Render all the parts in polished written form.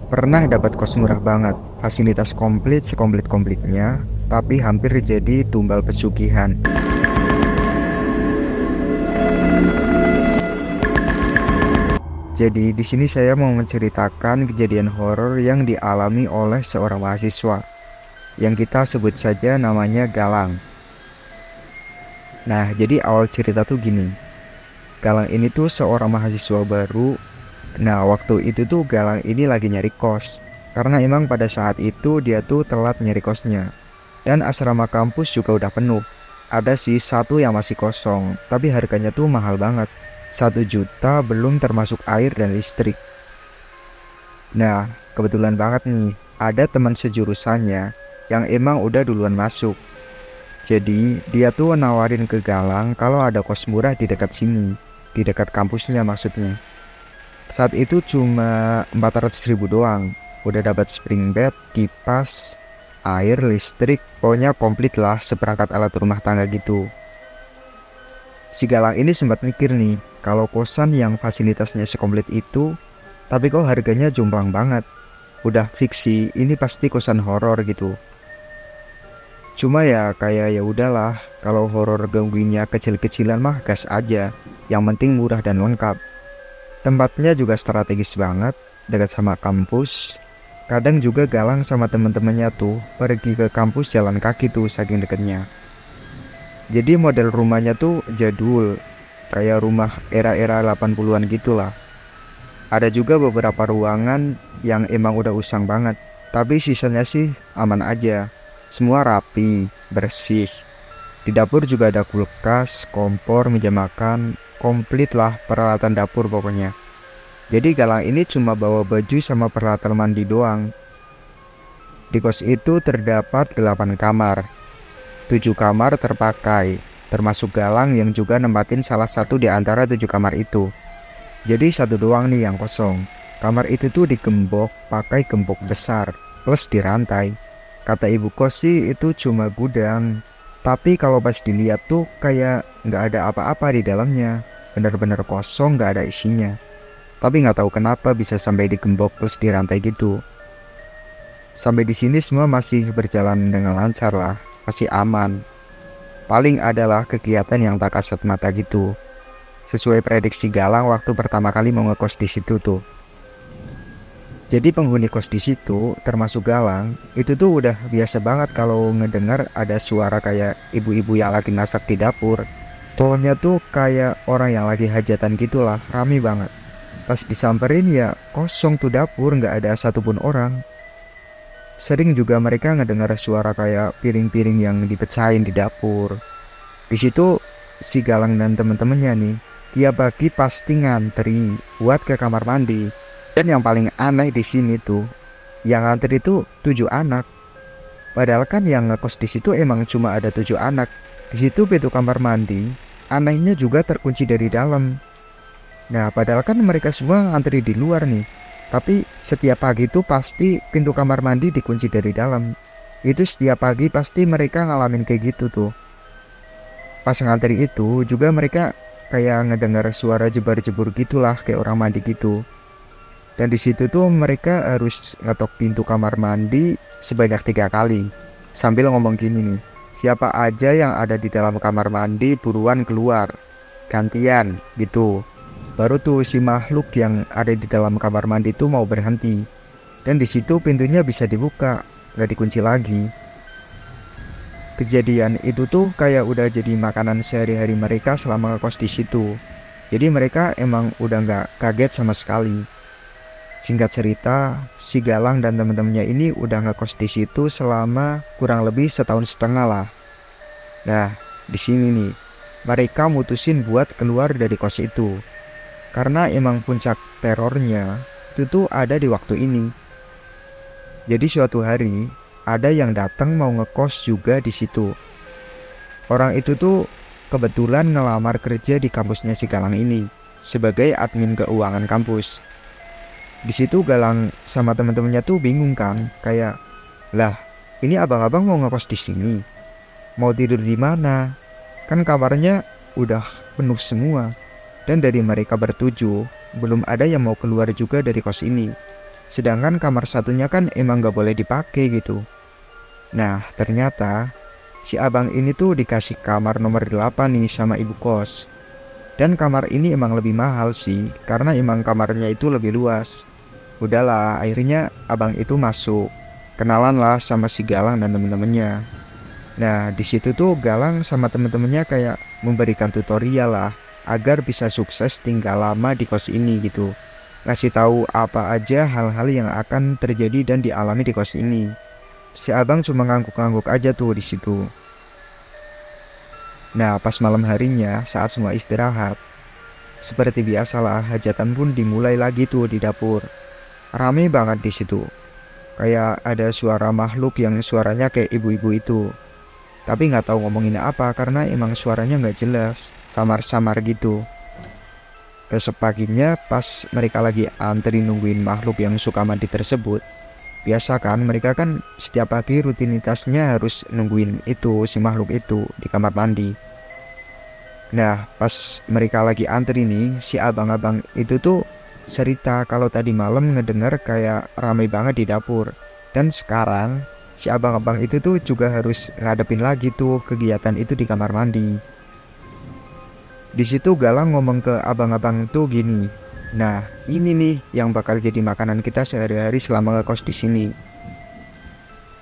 Pernah dapat kos murah banget, fasilitas komplit sekomplit-komplitnya, tapi hampir jadi tumbal pesugihan. Jadi di sini saya mau menceritakan kejadian horor yang dialami oleh seorang mahasiswa yang kita sebut saja namanya Galang. Nah, jadi awal cerita tuh gini. Galang ini tuh seorang mahasiswa baru. Nah, waktu itu tuh Galang ini lagi nyari kos. Karena emang pada saat itu dia tuh telat nyari kosnya. Dan asrama kampus juga udah penuh. Ada sih satu yang masih kosong, tapi harganya tuh mahal banget. 1 juta belum termasuk air dan listrik. Nah, kebetulan banget nih, ada teman sejurusannya yang emang udah duluan masuk. Jadi, dia tuh nawarin ke Galang kalau ada kos murah di dekat sini, di dekat kampusnya maksudnya. Saat itu cuma 400 ribu doang. Udah dapat spring bed, kipas, air, listrik, pokoknya komplit lah seperangkat alat rumah tangga gitu. Si Galang ini sempat mikir nih, kalau kosan yang fasilitasnya sekomplit itu, tapi kok harganya jomplang banget. Udah fix sih, ini pasti kosan horor gitu. Cuma ya kayak ya udahlah, kalau horor gangguinnya kecil-kecilan mah gas aja. Yang penting murah dan lengkap. Tempatnya juga strategis banget, dekat sama kampus. Kadang juga Galang sama temen-temennya tuh pergi ke kampus jalan kaki tuh saking deketnya. Jadi model rumahnya tuh jadul, kayak rumah era-era 80-an gitulah. Ada juga beberapa ruangan yang emang udah usang banget, tapi sisanya sih aman aja. Semua rapi, bersih. Di dapur juga ada kulkas, kompor, meja makan, komplit lah peralatan dapur pokoknya. Jadi Galang ini cuma bawa baju sama peralatan mandi doang. Di kos itu terdapat 8 kamar. 7 kamar terpakai, termasuk Galang yang juga nempatin salah satu di antara 7 kamar itu. Jadi satu doang nih yang kosong. Kamar itu tuh digembok pakai gembok besar, plus dirantai. Kata ibu kos sih itu cuma gudang. Tapi kalau pas dilihat tuh kayak nggak ada apa-apa di dalamnya. Bener-bener kosong, nggak ada isinya. Tapi nggak tahu kenapa bisa sampai digembok plus dirantai gitu. Sampai di sini semua masih berjalan dengan lancar lah, masih aman. Paling adalah kegiatan yang tak kasat mata gitu. Sesuai prediksi Galang waktu pertama kali mau ngekos di situ tuh. Jadi penghuni kos di situ, termasuk Galang, itu tuh udah biasa banget kalau ngedengar ada suara kayak ibu-ibu yang lagi masak di dapur. Tonnya tuh kayak orang yang lagi hajatan gitulah, rame banget. Pas disamperin ya kosong tuh dapur, nggak ada satupun orang. Sering juga mereka ngedengar suara kayak piring-piring yang dipecahin di dapur. Di situ si Galang dan temen-temennya nih, tiap pagi pasti ngantri buat ke kamar mandi. Dan yang paling aneh di sini tuh, yang ngantri itu 7 anak. Padahal kan yang ngekos di situ emang cuma ada 7 anak. Di situ pintu kamar mandi, anehnya juga terkunci dari dalam. Nah, padahal kan mereka semua ngantri di luar nih. Tapi setiap pagi tuh pasti pintu kamar mandi dikunci dari dalam. Itu setiap pagi pasti mereka ngalamin kayak gitu tuh. Pas ngantri itu juga mereka kayak ngedengar suara jebar-jebur gitulah kayak orang mandi gitu. Dan di situ tuh mereka harus ngetok pintu kamar mandi sebanyak 3 kali. Sambil ngomong gini nih, siapa aja yang ada di dalam kamar mandi buruan keluar. Gantian gitu. Baru tuh si makhluk yang ada di dalam kamar mandi tuh mau berhenti. Dan di situ pintunya bisa dibuka, nggak dikunci lagi. Kejadian itu tuh kayak udah jadi makanan sehari-hari mereka selama ngekos di situ. Jadi mereka emang udah nggak kaget sama sekali. Singkat cerita, si Galang dan teman-temannya ini udah ngekos di situ selama kurang lebih 1,5 tahun lah. Nah, di sini nih, mereka mutusin buat keluar dari kos itu. Karena emang puncak terornya itu tuh ada di waktu ini. Jadi suatu hari, ada yang datang mau ngekos juga di situ. Orang itu tuh kebetulan ngelamar kerja di kampusnya si Galang ini sebagai admin keuangan kampus. Di situ Galang sama teman-temannya tuh bingung kan, kayak, lah, ini abang-abang mau ngekos di sini, mau tidur di mana? Kan kamarnya udah penuh semua, dan dari mereka bertujuh belum ada yang mau keluar juga dari kos ini. Sedangkan kamar satunya kan emang gak boleh dipakai gitu. Nah, ternyata si abang ini tuh dikasih kamar nomor 8 nih sama ibu kos. Dan kamar ini emang lebih mahal sih, karena emang kamarnya itu lebih luas. Udahlah, akhirnya abang itu masuk. Kenalan lah sama si Galang dan temen-temennya. Nah, di situ tuh Galang sama temen-temennya kayak memberikan tutorial lah agar bisa sukses tinggal lama di kos ini gitu. Ngasih tahu apa aja hal-hal yang akan terjadi dan dialami di kos ini. Si abang cuma ngangguk-ngangguk aja tuh di situ. Nah, pas malam harinya saat semua istirahat, seperti biasalah hajatan pun dimulai lagi tuh di dapur. Rame banget di situ. Kayak ada suara makhluk yang suaranya kayak ibu-ibu itu. Tapi nggak tahu ngomongin apa karena emang suaranya nggak jelas, samar-samar gitu. Besok paginya pas mereka lagi antri nungguin makhluk yang suka mandi tersebut. Biasa kan mereka kan setiap pagi rutinitasnya harus nungguin itu si makhluk itu di kamar mandi. Nah pas mereka lagi antri nih, si abang-abang itu tuh cerita kalau tadi malam ngedenger kayak ramai banget di dapur. Dan sekarang si abang-abang itu tuh juga harus ngadepin lagi tuh kegiatan itu di kamar mandi. Di situ Galang ngomong ke abang-abang tuh gini, "Nah, ini nih yang bakal jadi makanan kita sehari-hari selama ngekos di sini."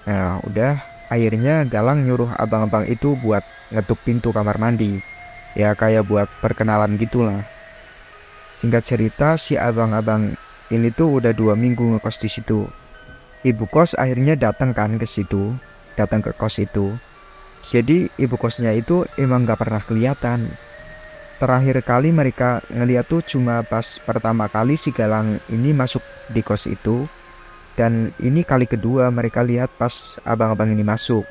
Nah, udah akhirnya Galang nyuruh abang-abang itu buat ngetuk pintu kamar mandi. Ya kayak buat perkenalan gitulah. Singkat cerita, si abang-abang ini tuh udah 2 minggu ngekos di situ. Ibu kos akhirnya datang kan ke situ, datang ke kos itu. Jadi ibu kosnya itu emang gak pernah kelihatan. Terakhir kali mereka ngeliat tuh cuma pas pertama kali si Galang ini masuk di kos itu. Dan ini kali kedua mereka lihat pas abang-abang ini masuk.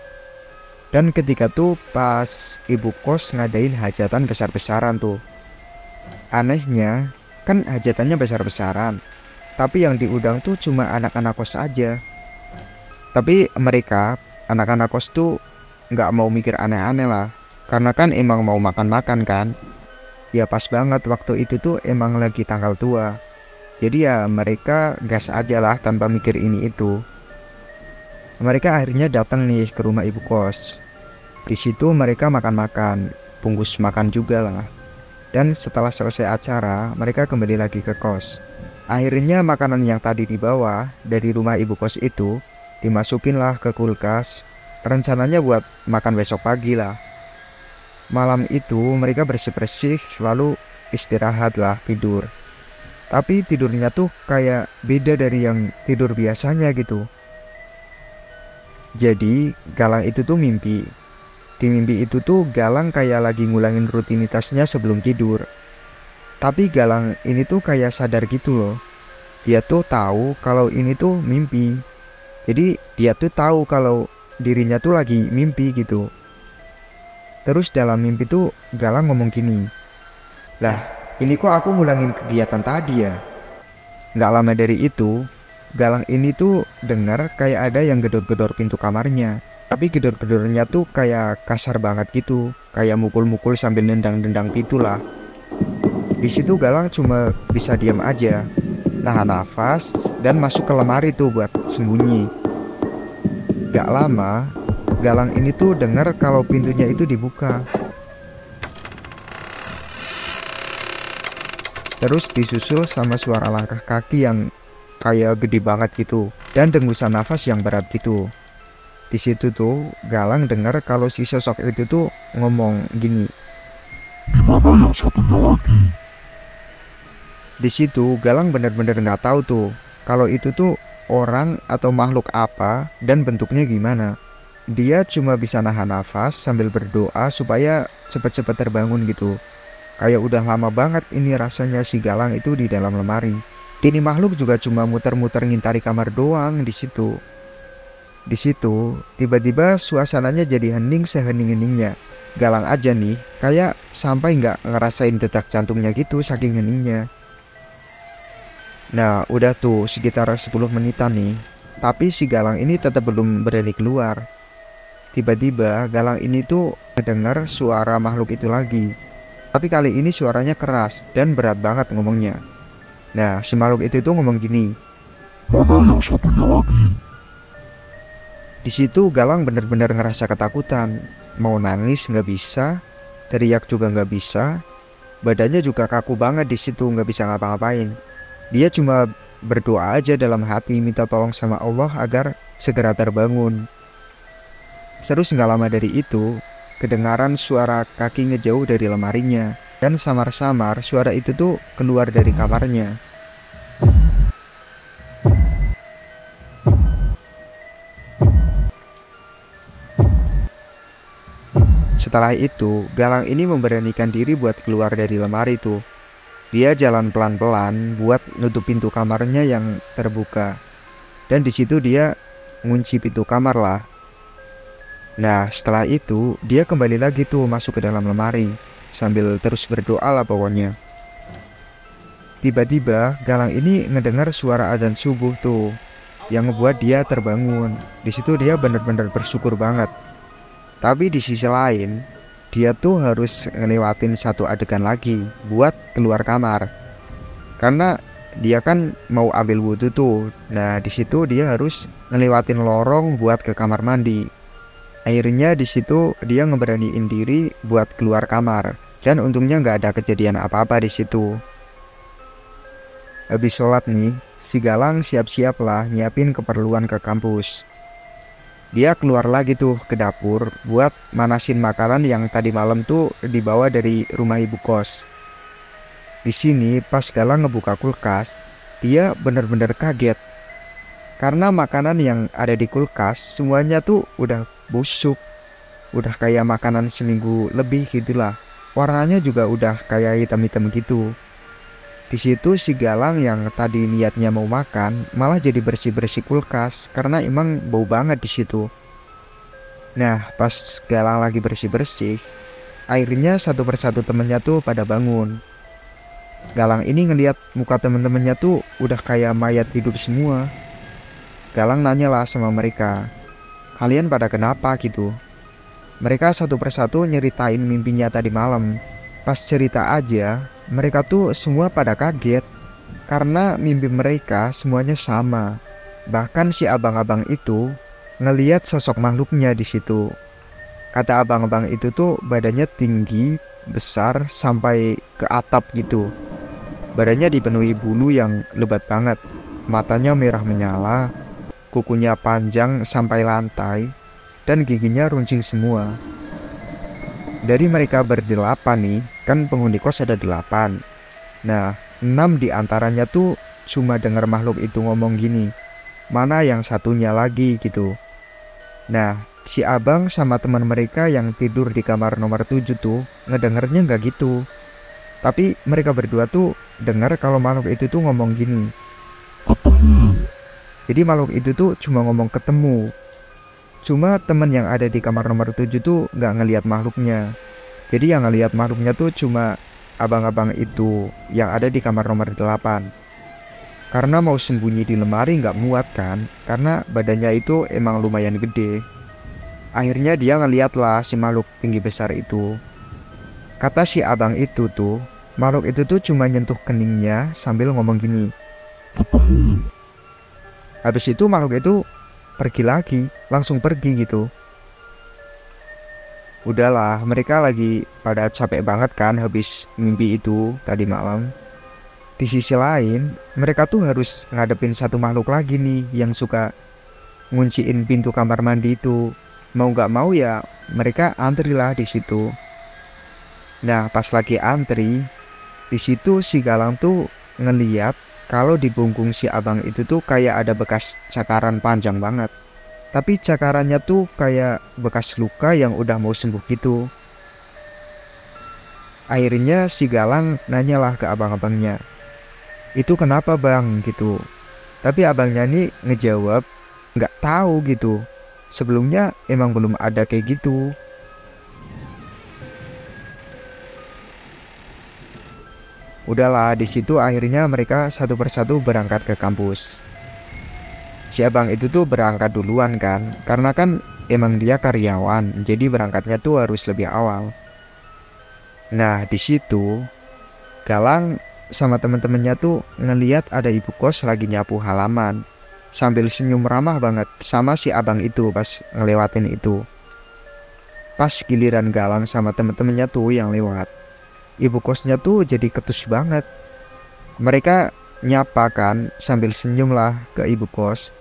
Dan ketika tuh pas ibu kos ngadain hajatan besar-besaran tuh. Anehnya kan hajatannya besar-besaran, tapi yang diundang tuh cuma anak-anak kos aja. Tapi mereka, anak-anak kos tuh nggak mau mikir aneh-aneh lah. Karena kan emang mau makan-makan kan. Ya pas banget waktu itu tuh emang lagi tanggal tua. Jadi ya mereka gas aja lah tanpa mikir ini itu. Mereka akhirnya datang nih ke rumah ibu kos. Di situ mereka makan-makan, bungkus makan juga lah. Dan setelah selesai acara, mereka kembali lagi ke kos. Akhirnya makanan yang tadi dibawa dari rumah ibu kos itu dimasukinlah ke kulkas. Rencananya buat makan besok pagi lah. Malam itu mereka bersih-bersih lalu istirahat lah, tidur. Tapi tidurnya tuh kayak beda dari yang tidur biasanya gitu. Jadi Galang itu tuh mimpi. Di mimpi itu tuh Galang kayak lagi ngulangin rutinitasnya sebelum tidur. Tapi Galang ini tuh kayak sadar gitu loh. Dia tuh tahu kalau ini tuh mimpi. Jadi dia tuh tahu kalau dirinya tuh lagi mimpi gitu. Terus dalam mimpi tuh Galang ngomong gini, "Lah, ini kok aku ngulangin kegiatan tadi ya?" Nggak lama dari itu, Galang ini tuh dengar kayak ada yang gedor-gedor pintu kamarnya. Tapi gedor-gedornya tuh kayak kasar banget gitu, kayak mukul-mukul sambil nendang-nendang pintu lah. Di situ Galang cuma bisa diam aja, nahan nafas dan masuk ke lemari tuh buat sembunyi. Gak lama, Galang ini tuh dengar kalau pintunya itu dibuka. Terus disusul sama suara langkah kaki yang kayak gede banget gitu dan dengusan nafas yang berat gitu. Di situ tuh Galang dengar kalau si sosok itu tuh ngomong gini, Gimana yang satunya lagi? di situ Galang bener-bener nggak tahu tuh kalau itu tuh orang atau makhluk apa dan bentuknya gimana. Dia cuma bisa nahan nafas sambil berdoa supaya cepet-cepet terbangun gitu. Kayak udah lama banget ini rasanya si Galang itu di dalam lemari. Ini makhluk juga cuma muter-muter ngintari kamar doang di situ. Di situ tiba-tiba suasananya jadi hening sehening-heningnya. Galang aja nih kayak sampai nggak ngerasain detak jantungnya gitu saking heningnya. Nah udah tuh sekitar 10 menitan nih. Tapi si Galang ini tetap belum berani keluar. Tiba-tiba Galang ini tuh mendengar suara makhluk itu lagi. Tapi kali ini suaranya keras dan berat banget ngomongnya. Nah si makhluk itu tuh ngomong gini, Mana yang satunya lagi? Di situ Galang benar-benar ngerasa ketakutan. Mau nangis nggak bisa, teriak juga nggak bisa, badannya juga kaku banget di situ, nggak bisa ngapa-ngapain. Dia cuma berdoa aja dalam hati, minta tolong sama Allah agar segera terbangun. Terus nggak lama dari itu, kedengaran suara kaki ngejauh dari lemarinya. Dan samar-samar suara itu tuh keluar dari kamarnya. Setelah itu, Galang ini memberanikan diri buat keluar dari lemari tuh. Dia jalan pelan-pelan buat nutup pintu kamarnya yang terbuka. Dan di situ dia ngunci pintu kamar lah. Nah, setelah itu dia kembali lagi tuh masuk ke dalam lemari sambil terus berdoa lah pokoknya. Tiba-tiba Galang ini ngedengar suara adzan subuh tuh yang ngebuat dia terbangun. Di situ dia benar-benar bersyukur banget. Tapi di sisi lain, dia tuh harus ngelewatin satu adegan lagi buat keluar kamar. Karena dia kan mau ambil wudhu tuh. Nah, di situ dia harus ngelewatin lorong buat ke kamar mandi. Akhirnya di situ dia ngeberaniin diri buat keluar kamar. Dan untungnya nggak ada kejadian apa-apa di situ. Habis sholat nih, si Galang siap-siap lah nyiapin keperluan ke kampus. Dia keluar lagi tuh ke dapur buat manasin makanan yang tadi malam tuh dibawa dari rumah ibu kos. Di sini pas Galang ngebuka kulkas, dia bener-bener kaget. Karena makanan yang ada di kulkas semuanya tuh udah busuk. Udah kayak makanan seminggu lebih gitulah. Warnanya juga udah kayak hitam-hitam gitu. Di situ si Galang yang tadi niatnya mau makan malah jadi bersih-bersih kulkas karena emang bau banget di situ. Nah, pas Galang lagi bersih-bersih, akhirnya satu persatu temennya tuh pada bangun. Galang ini ngeliat muka temen-temennya tuh udah kayak mayat hidup semua. Galang nanya lah sama mereka, kalian pada kenapa gitu? Mereka satu persatu nyeritain mimpinya tadi malam. Pas cerita aja, mereka tuh semua pada kaget karena mimpi mereka semuanya sama. Bahkan si abang-abang itu ngeliat sosok makhluknya di situ. Kata abang-abang itu tuh badannya tinggi, besar sampai ke atap gitu. Badannya dipenuhi bulu yang lebat banget. Matanya merah menyala, kukunya panjang sampai lantai, dan giginya runcing semua. Dari mereka berdelapan nih, kan penghuni kos ada 8. Nah, 6 diantaranya tuh cuma dengar makhluk itu ngomong gini, mana yang satunya lagi gitu. Nah, si abang sama teman mereka yang tidur di kamar nomor 7 tuh ngedengernya nggak gitu. Tapi mereka berdua tuh dengar kalau makhluk itu tuh ngomong gini. Ketemu. Jadi makhluk itu tuh cuma ngomong ketemu. Cuma temen yang ada di kamar nomor 7 tuh nggak ngelihat makhluknya. Jadi yang ngelihat makhluknya tuh cuma abang-abang itu yang ada di kamar nomor 8. Karena mau sembunyi di lemari nggak muat kan, karena badannya itu emang lumayan gede. Akhirnya dia ngeliat lah si makhluk tinggi besar itu. Kata si abang itu tuh, makhluk itu tuh cuma nyentuh keningnya sambil ngomong gini. Ketemu. Habis itu makhluk itu pergi lagi, langsung pergi gitu. Udahlah, mereka lagi pada capek banget kan habis mimpi itu tadi malam. Di sisi lain, mereka tuh harus ngadepin satu makhluk lagi nih yang suka ngunciin pintu kamar mandi itu. Mau nggak mau ya mereka antri lah di situ. Nah, pas lagi antri, di situ si Galang tuh ngeliat kalau di punggung si abang itu tuh kayak ada bekas cakaran panjang banget. Tapi cakarannya tuh kayak bekas luka yang udah mau sembuh gitu. Akhirnya si Galang nanyalah ke abang-abangnya, itu kenapa bang gitu. Tapi abangnya nih ngejawab nggak tahu gitu. Sebelumnya emang belum ada kayak gitu. Udahlah, di situ akhirnya mereka satu persatu berangkat ke kampus. Si abang itu tuh berangkat duluan kan, karena kan emang dia karyawan, jadi berangkatnya tuh harus lebih awal. Nah, di situ Galang sama temen-temennya tuh ngeliat ada ibu kos lagi nyapu halaman. sambil senyum ramah banget sama si abang itu pas ngelewatin itu. Pas giliran Galang sama temen-temennya tuh yang lewat, ibu kosnya tuh jadi ketus banget. Mereka nyapa kan sambil senyum lah ke ibu kos.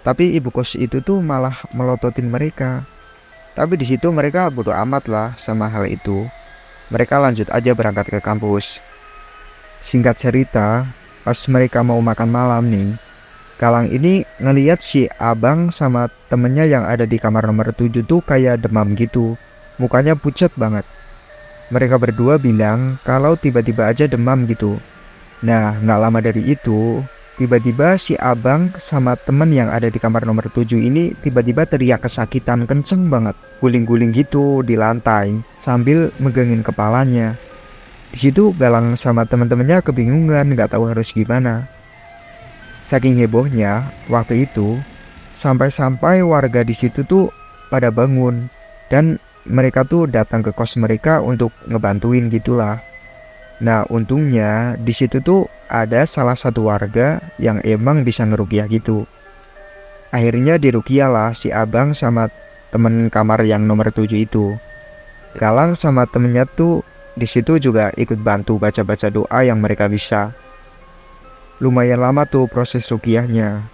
Tapi ibu kos itu tuh malah melototin mereka. Tapi di situ mereka bodo amat lah sama hal itu. Mereka lanjut aja berangkat ke kampus. Singkat cerita, pas mereka mau makan malam nih, Galang ini ngeliat si abang sama temennya yang ada di kamar nomor 7 tuh kayak demam gitu. Mukanya pucat banget. Mereka berdua bilang kalau tiba-tiba aja demam gitu. Nah, nggak lama dari itu, tiba-tiba si abang sama temen yang ada di kamar nomor 7 ini tiba-tiba teriak kesakitan kenceng banget. Guling-guling gitu di lantai sambil megangin kepalanya. Di situ Galang sama teman-temannya kebingungan, nggak tahu harus gimana. Saking hebohnya waktu itu, sampai-sampai warga di situ tuh pada bangun dan mereka tuh datang ke kos mereka untuk ngebantuin gitulah. Nah, untungnya di situ tuh ada salah satu warga yang emang bisa ngerukiah gitu. Akhirnya dirukiah lah si abang sama temen kamar yang nomor 7 itu. Galang sama temennya tuh di situ juga ikut bantu baca-baca doa yang mereka bisa. Lumayan lama tuh proses rukiahnya.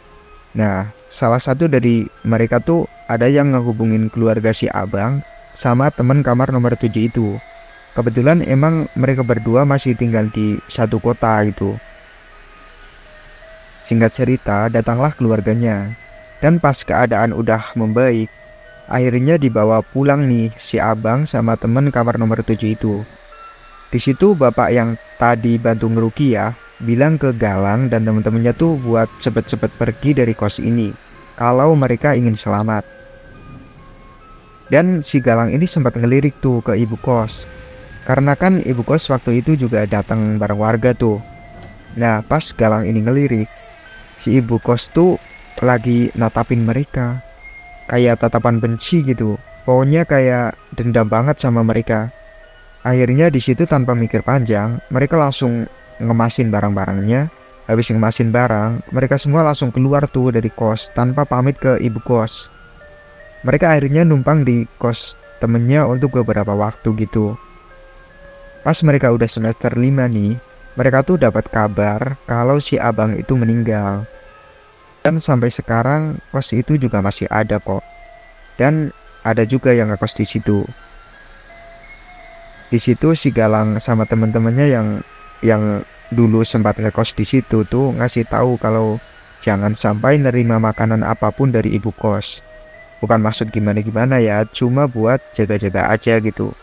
Nah, salah satu dari mereka tuh ada yang ngehubungin keluarga si abang sama temen kamar nomor 7 itu. Kebetulan emang mereka berdua masih tinggal di satu kota gitu. Singkat cerita, datanglah keluarganya. Dan pas keadaan udah membaik, akhirnya dibawa pulang nih si abang sama temen kamar nomor 7 itu. Di situ bapak yang tadi bantu ngerukiah bilang ke Galang dan teman-temannya tuh buat cepet-cepet pergi dari kos ini kalau mereka ingin selamat. Dan si Galang ini sempat ngelirik tuh ke ibu kos, karena kan ibu kos waktu itu juga datang bareng warga tuh. Nah, pas Galang ini ngelirik, si ibu kos tuh lagi natapin mereka kayak tatapan benci gitu. Pokoknya kayak dendam banget sama mereka. Akhirnya di situ tanpa mikir panjang, mereka langsung ngemasin barang-barangnya. Habis ngemasin barang, mereka semua langsung keluar tuh dari kos tanpa pamit ke ibu kos. Mereka akhirnya numpang di kos temennya untuk beberapa waktu gitu. Pas mereka udah semester 5 nih, mereka tuh dapat kabar kalau si abang itu meninggal. Dan sampai sekarang kos itu juga masih ada kok. Dan ada juga yang ngekos di situ. Di situ si Galang sama teman-temannya yang dulu sempat ngekos di situ tuh ngasih tahu kalau jangan sampai nerima makanan apapun dari ibu kos. Bukan maksud gimana-gimana ya, cuma buat jaga-jaga aja gitu.